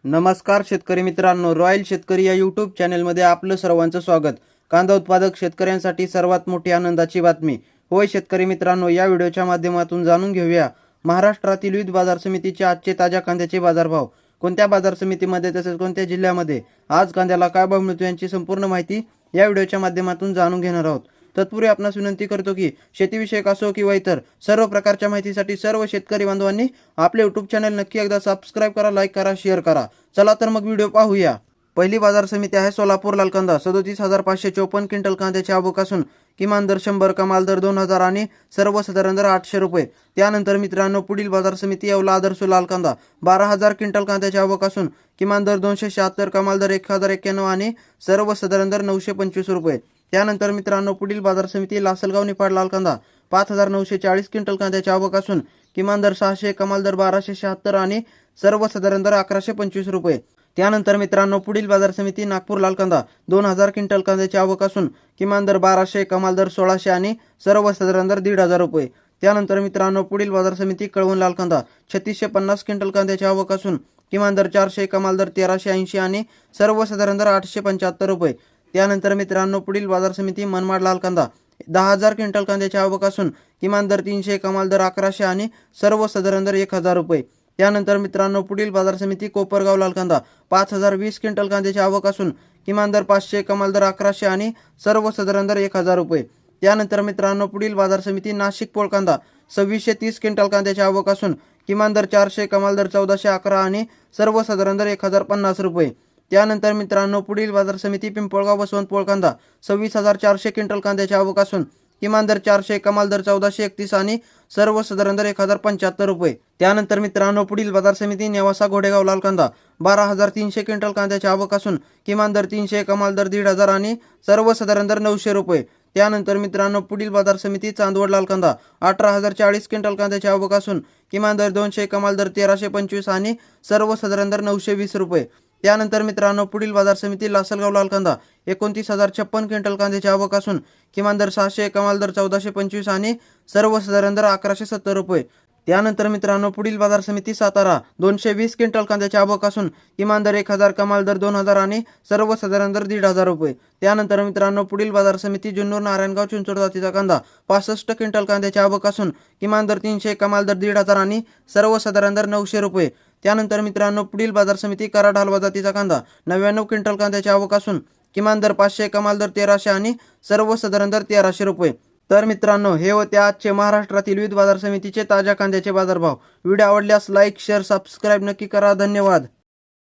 नमस्कार शेतकरी मित्रांनो, रॉयल शेतकरी या यूट्यूब चॅनलमध्ये आपलं सर्वांचं स्वागत। कांदा उत्पादक शेतकऱ्यांसाठी सर्वात मोठी आनंदाची बातमी। होय शेतकरी मित्रांनो, या व्हिडिओच्या माध्यमातून जाणून घेऊया महाराष्ट्रातील विविध बाजार समितीचे आजचे ताज्या कांद्याचे बाजारभाव, कोणत्या बाजार समितीमध्ये तसेच कोणत्या जिल्ह्यामध्ये आज कांद्याला काय भाव मिळतो यांची संपूर्ण माहिती या व्हिडिओच्या माध्यमातून जाणून घेणार आहोत। तत्पूर्वी आपणास विनंती करतो की शेतीविषयक असो किंवा इतर सर्व प्रकारच्या माहितीसाठी सर्व शेतकरी बांधवांनी आपले यूट्यूब चॅनल नक्की एकदा सबस्क्राइब करा, लाईक करा, शेअर करा। चला तर मग व्हिडिओ पाहूया। पहिली बाजार समिती आहे सोलापूर लाल कांदा। 37,554 क्विंटल कांद्याची आवक असून किमान दर 100, कमाल दर 2000 आणि सर्वसाधारण दर 800 रुपये। त्यानंतर मित्रांनो पुढील बाजार समिती येवला आदर्श लाल कांदा। 12,000 क्विंटल कांद्याची आवक असून किमान दर 276, कमाल दर 1091 आणि सर्वसाधारण दर 925 रुपये। त्यानंतर मित्रांनो पुढील बाजार समिती लासलगाव निफाड लाल कांदा। 5,940 क्विंटल कांद्याची आवक असून किमान दर 600, कमाल दर 1276 आणि सर्वसाधारण दर 1125 रुपये। त्यानंतर मित्रांनो पुढील बाजार समिती नागपूर लाल कांदा। 2,000 क्विंटल कांद्याची आवक असून किमान दर 1200, कमाल दर 1600 आणि सर्वसाधारण दर 1,500 रुपये। त्यानंतर मित्रांनो पुढील बाजार समिती कळवण लाल कांदा। 3650 क्विंटल कांद्याची आवक असून किमान दर 400, कमाल दर 1380 आणि सर्वसाधारण दर 875 रुपये। त्यानंतर मित्रांनो पुढील बाजार समिती मनमाड लाल कांदा। 10,000 क्विंटल कांद्याची आवक असून किमान दर 300, कमाल दर 1100 आणि सर्वसाधारण दर 1000 रुपये। त्यानंतर मित्रांनो पुढील बाजार समिती कोपरगाव लाल कांदा। 5,020 क्विंटल कांद्याची आवक असून किमान दर 500, कमाल दर 1100 आणि सर्वसाधारण दर 1000 रुपये। त्यानंतर मित्रांनो पुढील बाजार समिती नाशिक पोळ कांदा। 2630 क्विंटल कांद्याची आवक असून किमान दर 400, कमाल दर 1411 आणि सर्वसाधारण दर 1050 रुपये। त्यानंतर मित्रांनो पुढील बाजार समिती पिंपळगाव बसवंत पोळ कांदा। 26,400 क्विंटल कांद्याची आवक असून किमान दर 400, कमाल दर 1431 आणि सर्वसाधारण दर 1075 रुपये। त्यानंतर मित्रांनो पुढील बाजार समिती नेवासा घोडेगाव लाल कांदा। 12,300 क्विंटल कांद्याची आवक असून किमान दर 300, कमाल दर 1,500 आणि सर्वसाधारण दर 900 रुपये। त्यानंतर मित्रांनो पुढील बाजार समिती चांदवड लाल कांदा। 18,040 क्विंटल कांद्याची आवक असून किमान दर 200, कमाल दर 1325 आणि सर्वसाधारण दर 920 रुपये। त्यानंतर मित्रांनो पुढील बाजार समिती लासलगाव लाल कांदा। 29,056 क्विंटल कांद्याची आवक असून किमान दर 600, कमाल दर 1425 आणि सर्वसाधारण दर 1170 रुपये। त्यानंतर मित्रांनो पुढील बाजार समिती सातारा। 220 क्विंटल कांद्याची आवक असून किमान दर 1000, कमाल दर 2000 आणि सर्वसाधारण दर 1,500 रुपये। त्यानंतर मित्रांनो पुढील बाजार समिती जुन्नर नारायणगाव चिंचोड जातीचा कांदा। 65 क्विंटल कांद्याची आवक असून किमान दर 300, कमाल दर 1,500 आणि सर्वसाधारण दर 900 रुपये। त्यानंतर मित्रांनो पुढील बाजार समिती कराड हलवा जातीचा कांदा। 99 क्विंटल कांद्याची आवक असून किमान दर 500, कमाल दर 1300 आणि सर्वसाधारण दर 1300 रुपये। तर मित्रांनो हे होते आजचे महाराष्ट्रातील विविध बाजार समितीचे ताज्या कांद्याचे बाजारभाव। व्हिडिओ आवडल्यास लाईक, शेअर, सबस्क्राइब नक्की करा। धन्यवाद।